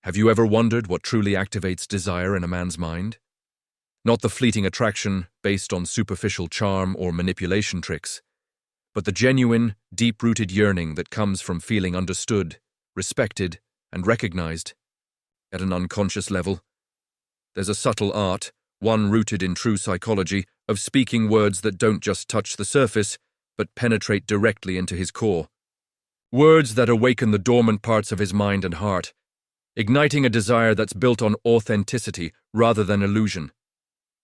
Have you ever wondered what truly activates desire in a man's mind? Not the fleeting attraction based on superficial charm or manipulation tricks, but the genuine, deep-rooted yearning that comes from feeling understood, respected, and recognized. At an unconscious level, there's a subtle art, one rooted in true psychology, of speaking words that don't just touch the surface, but penetrate directly into his core. Words that awaken the dormant parts of his mind and heart, igniting a desire that's built on authenticity rather than illusion.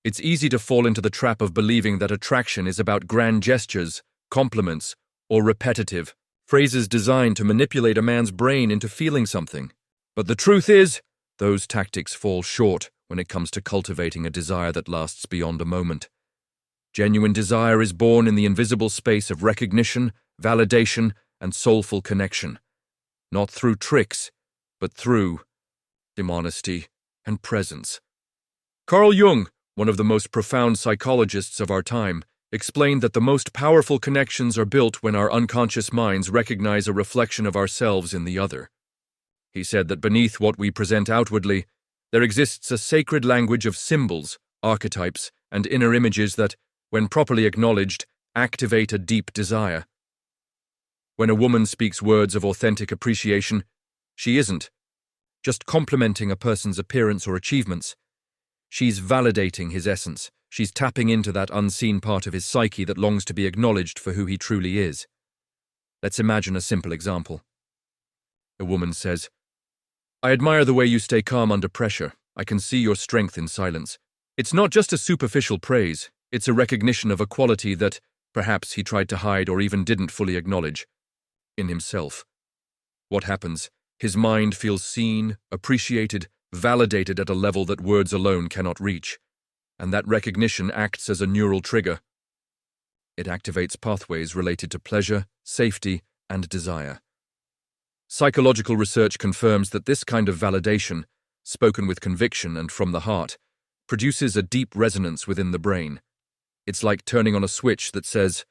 It's easy to fall into the trap of believing that attraction is about grand gestures, compliments, or repetitive phrases designed to manipulate a man's brain into feeling something. But the truth is, those tactics fall short when it comes to cultivating a desire that lasts beyond a moment. Genuine desire is born in the invisible space of recognition, validation, and soulful connection, not through tricks, but through honesty and presence. Carl Jung, one of the most profound psychologists of our time, explained that the most powerful connections are built when our unconscious minds recognize a reflection of ourselves in the other. He said that beneath what we present outwardly, there exists a sacred language of symbols, archetypes, and inner images that, when properly acknowledged, activate a deep desire. When a woman speaks words of authentic appreciation, she isn't just complimenting a person's appearance or achievements. She's validating his essence. She's tapping into that unseen part of his psyche that longs to be acknowledged for who he truly is. Let's imagine a simple example. A woman says, "I admire the way you stay calm under pressure. I can see your strength in silence." It's not just a superficial praise, it's a recognition of a quality that perhaps he tried to hide or even didn't fully acknowledge in himself. What happens? His mind feels seen, appreciated, validated at a level that words alone cannot reach, and that recognition acts as a neural trigger. It activates pathways related to pleasure, safety, and desire. Psychological research confirms that this kind of validation, spoken with conviction and from the heart, produces a deep resonance within the brain. It's like turning on a switch that says,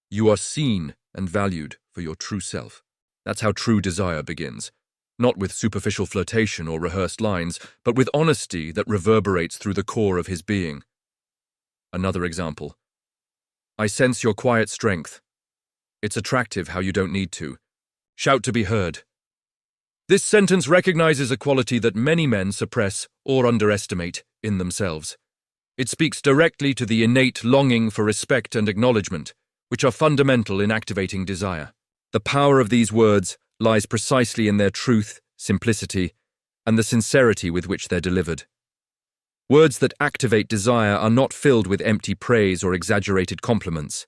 "You are seen and valued for your true self." That's how true desire begins. Not with superficial flirtation or rehearsed lines, but with honesty that reverberates through the core of his being. Another example. "I sense your quiet strength. It's attractive how you don't need to. Shout to be heard." This sentence recognizes a quality that many men suppress or underestimate in themselves. It speaks directly to the innate longing for respect and acknowledgement, which are fundamental in activating desire. The power of these words lies precisely in their truth, simplicity, and the sincerity with which they're delivered. Words that activate desire are not filled with empty praise or exaggerated compliments.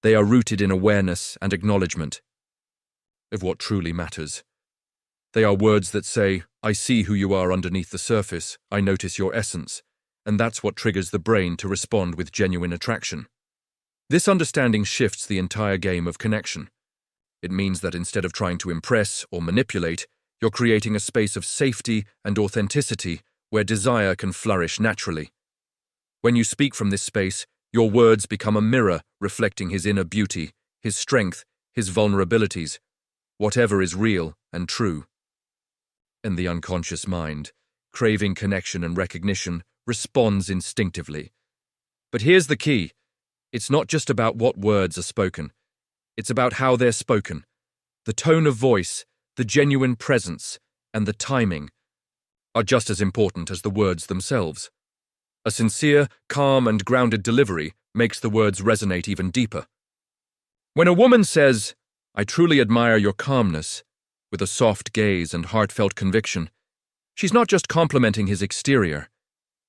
They are rooted in awareness and acknowledgement of what truly matters. They are words that say, "I see who you are underneath the surface, I notice your essence," and that's what triggers the brain to respond with genuine attraction. This understanding shifts the entire game of connection. It means that instead of trying to impress or manipulate, you're creating a space of safety and authenticity where desire can flourish naturally. When you speak from this space, your words become a mirror reflecting his inner beauty, his strength, his vulnerabilities, whatever is real and true. And the unconscious mind, craving connection and recognition, responds instinctively. But here's the key. It's not just about what words are spoken. It's about how they're spoken. The tone of voice, the genuine presence, and the timing are just as important as the words themselves. A sincere, calm, and grounded delivery makes the words resonate even deeper. When a woman says, "I truly admire your calmness," with a soft gaze and heartfelt conviction, she's not just complimenting his exterior.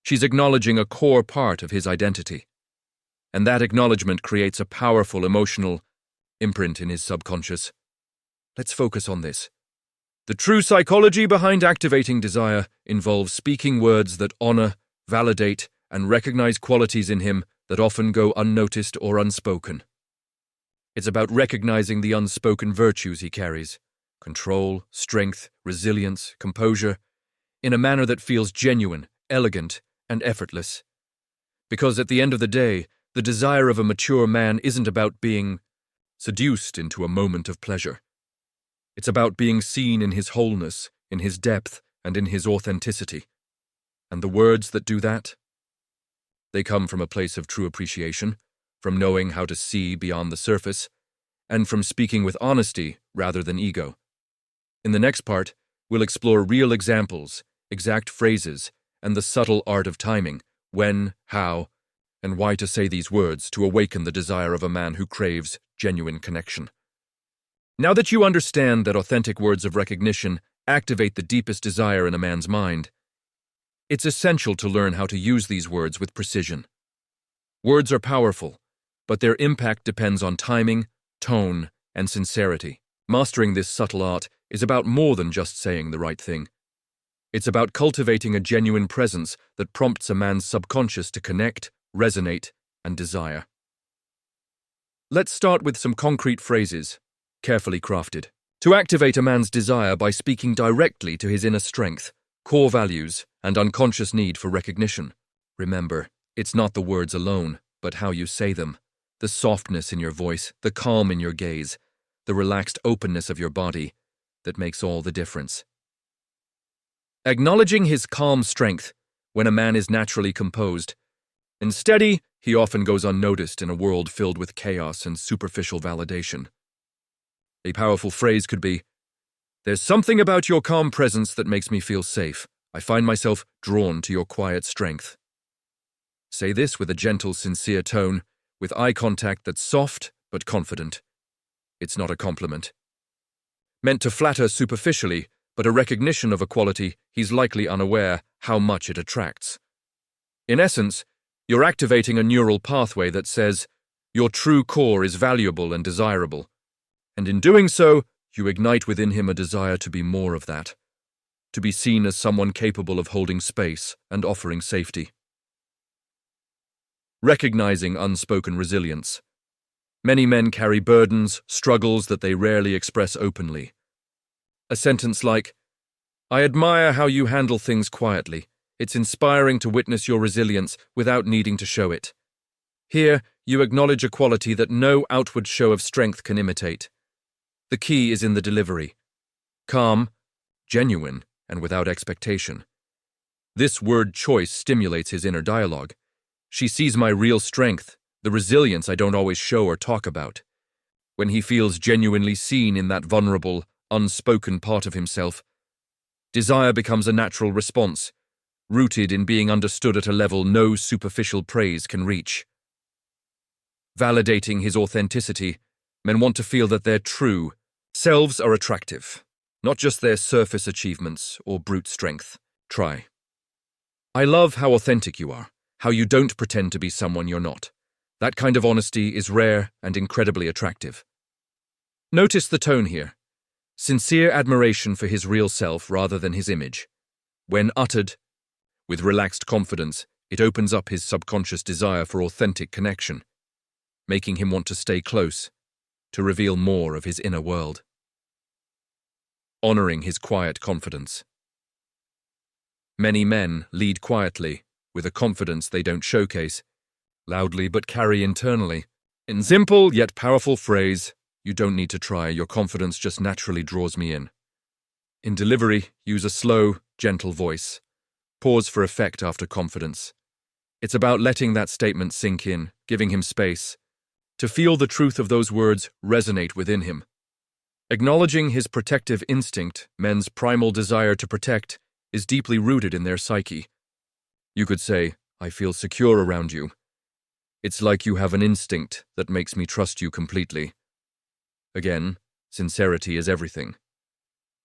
She's acknowledging a core part of his identity. And that acknowledgement creates a powerful emotional imprint in his subconscious. Let's focus on this. The true psychology behind activating desire involves speaking words that honor, validate, and recognize qualities in him that often go unnoticed or unspoken. It's about recognizing the unspoken virtues he carries: control, strength, resilience, composure, in a manner that feels genuine, elegant, and effortless. Because at the end of the day, the desire of a mature man isn't about being seduced into a moment of pleasure. It's about being seen in his wholeness, in his depth, and in his authenticity. And the words that do that? They come from a place of true appreciation, from knowing how to see beyond the surface, and from speaking with honesty rather than ego. In the next part, we'll explore real examples, exact phrases, and the subtle art of timing, when, how, and why to say these words to awaken the desire of a man who craves genuine connection. Now that you understand that authentic words of recognition activate the deepest desire in a man's mind, it's essential to learn how to use these words with precision. Words are powerful, but their impact depends on timing, tone, and sincerity. Mastering this subtle art is about more than just saying the right thing. It's about cultivating a genuine presence that prompts a man's subconscious to connect, resonate, and desire. Let's start with some concrete phrases, carefully crafted, to activate a man's desire by speaking directly to his inner strength, core values, and unconscious need for recognition. Remember, it's not the words alone, but how you say them, the softness in your voice, the calm in your gaze, the relaxed openness of your body, that makes all the difference. Acknowledging his calm strength when a man is naturally composed and steady, he often goes unnoticed in a world filled with chaos and superficial validation. A powerful phrase could be, "There's something about your calm presence that makes me feel safe. I find myself drawn to your quiet strength." Say this with a gentle, sincere tone, with eye contact that's soft but confident. It's not a compliment meant to flatter superficially, but a recognition of a quality he's likely unaware how much it attracts. In essence, you're activating a neural pathway that says, your true core is valuable and desirable, and in doing so, you ignite within him a desire to be more of that, to be seen as someone capable of holding space and offering safety. Recognizing unspoken resilience. Many men carry burdens, struggles that they rarely express openly. A sentence like, "I admire how you handle things quietly. It's inspiring to witness your resilience without needing to show it." Here, you acknowledge a quality that no outward show of strength can imitate. The key is in the delivery. Calm, genuine, and without expectation. This word choice stimulates his inner dialogue. She sees my real strength, the resilience I don't always show or talk about. When he feels genuinely seen in that vulnerable, unspoken part of himself, desire becomes a natural response, rooted in being understood at a level no superficial praise can reach. Validating his authenticity, men want to feel that their true selves are attractive, not just their surface achievements or brute strength. Try. "I love how authentic you are, how you don't pretend to be someone you're not. That kind of honesty is rare and incredibly attractive." Notice the tone here. Sincere admiration for his real self rather than his image. When uttered with relaxed confidence, it opens up his subconscious desire for authentic connection, making him want to stay close, to reveal more of his inner world. Honoring his quiet confidence. Many men lead quietly, with a confidence they don't showcase, loudly but carry internally. In simple yet powerful phrase, "You don't need to try, your confidence just naturally draws me in." In delivery, use a slow, gentle voice. Pause for effect after confidence. It's about letting that statement sink in, giving him space, to feel the truth of those words resonate within him. Acknowledging his protective instinct, men's primal desire to protect, is deeply rooted in their psyche. You could say, "I feel secure around you. It's like you have an instinct that makes me trust you completely." Again, sincerity is everything.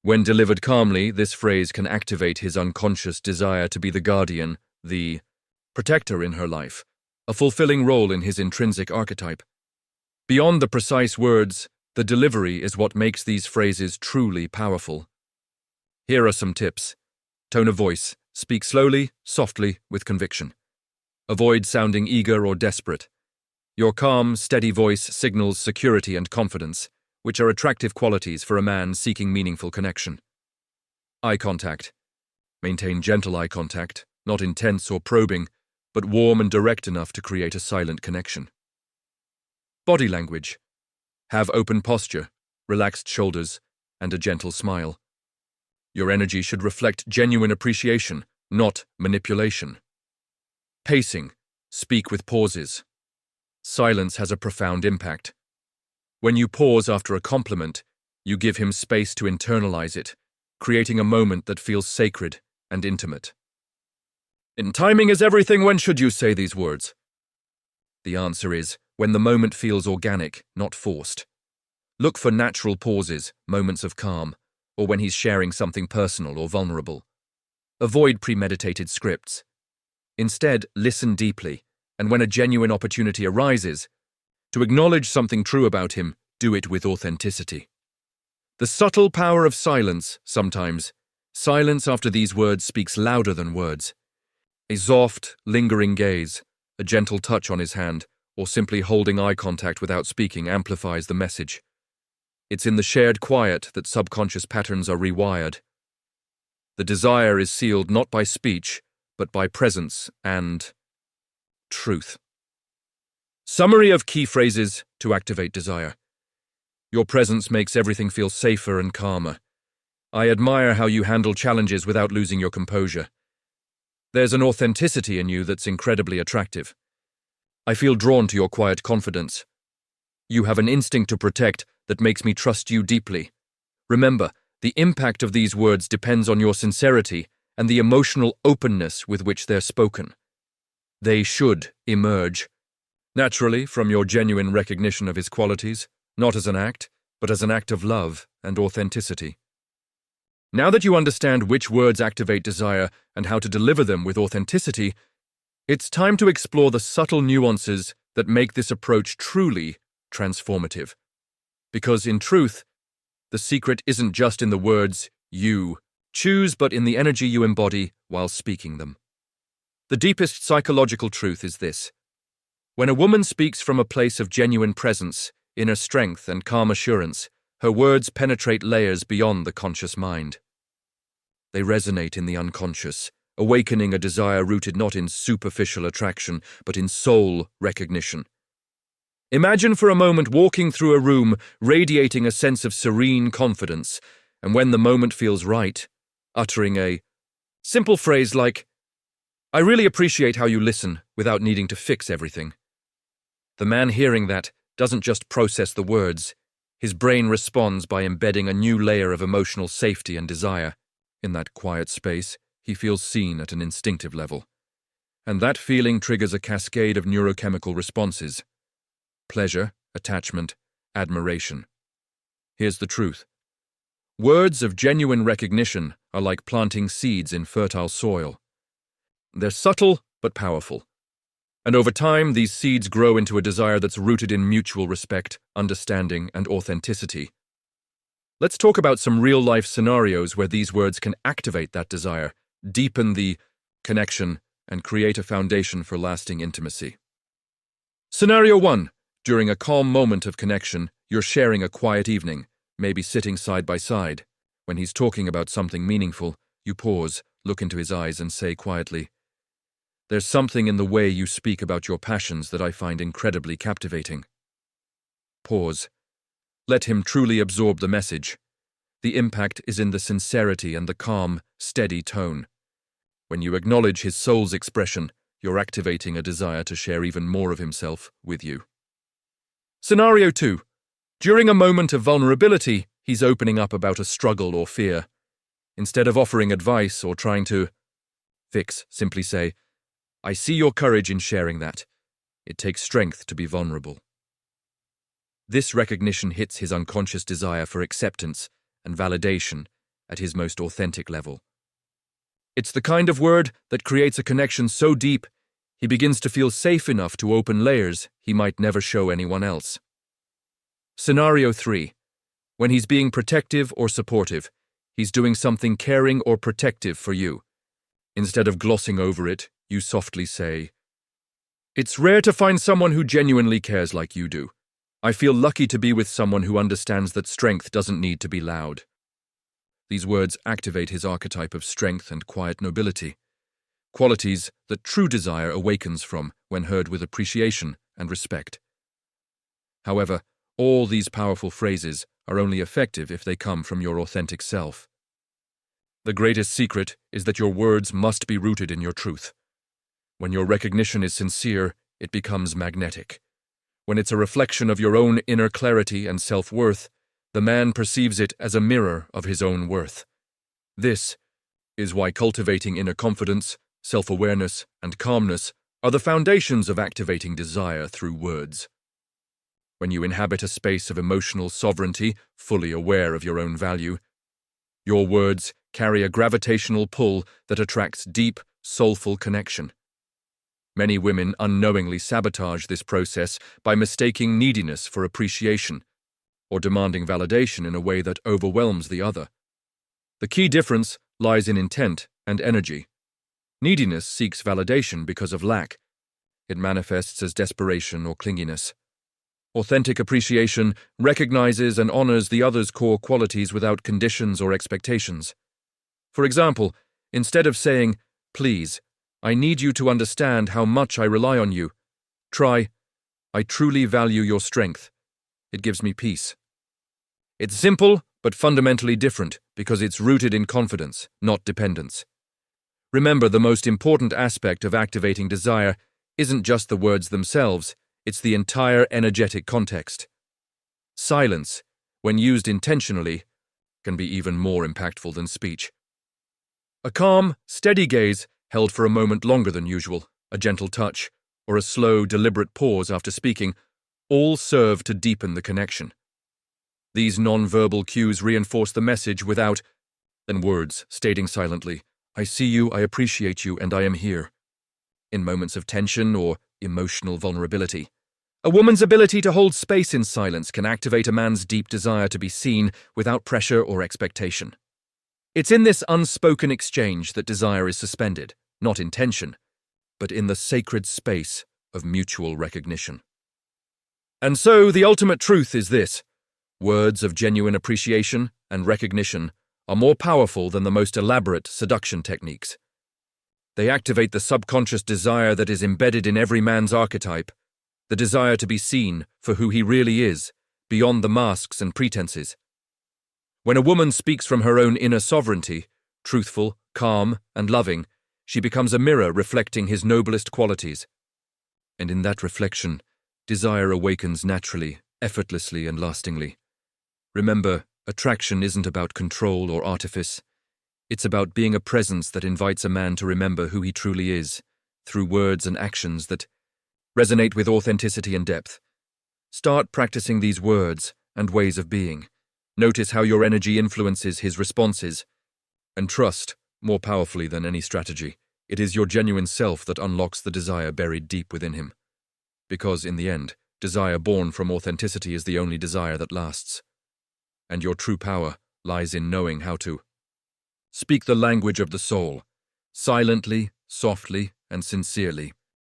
When delivered calmly, this phrase can activate his unconscious desire to be the guardian, the protector in her life, a fulfilling role in his intrinsic archetype. Beyond the precise words, the delivery is what makes these phrases truly powerful. Here are some tips. Tone of voice. Speak slowly, softly, with conviction. Avoid sounding eager or desperate. Your calm, steady voice signals security and confidence, which are attractive qualities for a man seeking meaningful connection. Eye contact. Maintain gentle eye contact, not intense or probing, but warm and direct enough to create a silent connection. Body language. Have open posture, relaxed shoulders, and a gentle smile. Your energy should reflect genuine appreciation, not manipulation. Pacing. Speak with pauses. Silence has a profound impact. When you pause after a compliment, you give him space to internalize it, creating a moment that feels sacred and intimate. In timing is everything, when should you say these words? The answer is when the moment feels organic, not forced. Look for natural pauses, moments of calm, or when he's sharing something personal or vulnerable. Avoid premeditated scripts. Instead, listen deeply, and when a genuine opportunity arises, to acknowledge something true about him, do it with authenticity. The subtle power of silence, sometimes. Silence after these words speaks louder than words. A soft, lingering gaze, a gentle touch on his hand, or simply holding eye contact without speaking amplifies the message. It's in the shared quiet that subconscious patterns are rewired. The desire is sealed not by speech, but by presence and truth. Summary of key phrases to activate desire. Your presence makes everything feel safer and calmer. I admire how you handle challenges without losing your composure. There's an authenticity in you that's incredibly attractive. I feel drawn to your quiet confidence. You have an instinct to protect that makes me trust you deeply. Remember, the impact of these words depends on your sincerity and the emotional openness with which they're spoken. They should emerge naturally from your genuine recognition of his qualities, not as an act, but as an act of love and authenticity. Now that you understand which words activate desire and how to deliver them with authenticity, it's time to explore the subtle nuances that make this approach truly transformative. Because in truth, the secret isn't just in the words you choose, but in the energy you embody while speaking them. The deepest psychological truth is this: when a woman speaks from a place of genuine presence, inner strength, and calm assurance, her words penetrate layers beyond the conscious mind. They resonate in the unconscious, awakening a desire rooted not in superficial attraction, but in soul recognition. Imagine for a moment walking through a room, radiating a sense of serene confidence, and when the moment feels right, uttering a simple phrase like, "I really appreciate how you listen," without needing to fix everything. The man hearing that doesn't just process the words. His brain responds by embedding a new layer of emotional safety and desire. In that quiet space, he feels seen at an instinctive level. And that feeling triggers a cascade of neurochemical responses: pleasure, attachment, admiration. Here's the truth. Words of genuine recognition are like planting seeds in fertile soil. They're subtle but powerful. And over time, these seeds grow into a desire that's rooted in mutual respect, understanding, and authenticity. Let's talk about some real-life scenarios where these words can activate that desire, deepen the connection, and create a foundation for lasting intimacy. Scenario 1. During a calm moment of connection, you're sharing a quiet evening, maybe sitting side by side. When he's talking about something meaningful, you pause, look into his eyes, and say quietly, "There's something in the way you speak about your passions that I find incredibly captivating." Pause. Let him truly absorb the message. The impact is in the sincerity and the calm, steady tone. When you acknowledge his soul's expression, you're activating a desire to share even more of himself with you. Scenario 2. During a moment of vulnerability, he's opening up about a struggle or fear. Instead of offering advice or trying to fix, simply say, "I see your courage in sharing that. It takes strength to be vulnerable." This recognition hits his unconscious desire for acceptance and validation at his most authentic level. It's the kind of word that creates a connection so deep, he begins to feel safe enough to open layers he might never show anyone else. Scenario 3. When he's being protective or supportive, he's doing something caring or protective for you. Instead of glossing over it, you softly say, "It's rare to find someone who genuinely cares like you do. I feel lucky to be with someone who understands that strength doesn't need to be loud." These words activate his archetype of strength and quiet nobility, qualities that true desire awakens from when heard with appreciation and respect. However, all these powerful phrases are only effective if they come from your authentic self. The greatest secret is that your words must be rooted in your truth. When your recognition is sincere, it becomes magnetic. When it's a reflection of your own inner clarity and self-worth, the man perceives it as a mirror of his own worth. This is why cultivating inner confidence, self-awareness, and calmness are the foundations of activating desire through words. When you inhabit a space of emotional sovereignty, fully aware of your own value, your words carry a gravitational pull that attracts deep, soulful connection. Many women unknowingly sabotage this process by mistaking neediness for appreciation, or demanding validation in a way that overwhelms the other. The key difference lies in intent and energy. Neediness seeks validation because of lack. It manifests as desperation or clinginess. Authentic appreciation recognizes and honors the other's core qualities without conditions or expectations. For example, instead of saying, "Please, I need you to understand how much I rely on you," try, "I truly value your strength. It gives me peace." It's simple, but fundamentally different because it's rooted in confidence, not dependence. Remember, the most important aspect of activating desire isn't just the words themselves, it's the entire energetic context. Silence, when used intentionally, can be even more impactful than speech. A calm, steady gaze held for a moment longer than usual, a gentle touch, or a slow, deliberate pause after speaking, all serve to deepen the connection. These non-verbal cues reinforce the message without words, stating silently, "I see you, I appreciate you, and I am here." In moments of tension or emotional vulnerability, a woman's ability to hold space in silence can activate a man's deep desire to be seen without pressure or expectation. It's in this unspoken exchange that desire is suspended, not in tension, but in the sacred space of mutual recognition. And so the ultimate truth is this: words of genuine appreciation and recognition are more powerful than the most elaborate seduction techniques. They activate the subconscious desire that is embedded in every man's archetype, the desire to be seen for who he really is, beyond the masks and pretenses. When a woman speaks from her own inner sovereignty, truthful, calm, and loving, she becomes a mirror reflecting his noblest qualities. And in that reflection, desire awakens naturally, effortlessly, and lastingly. Remember, attraction isn't about control or artifice. It's about being a presence that invites a man to remember who he truly is, through words and actions that resonate with authenticity and depth. Start practicing these words and ways of being. Notice how your energy influences his responses. And trust, more powerfully than any strategy, it is your genuine self that unlocks the desire buried deep within him. Because, in the end, desire born from authenticity is the only desire that lasts. And your true power lies in knowing how to speak the language of the soul, silently, softly, and sincerely.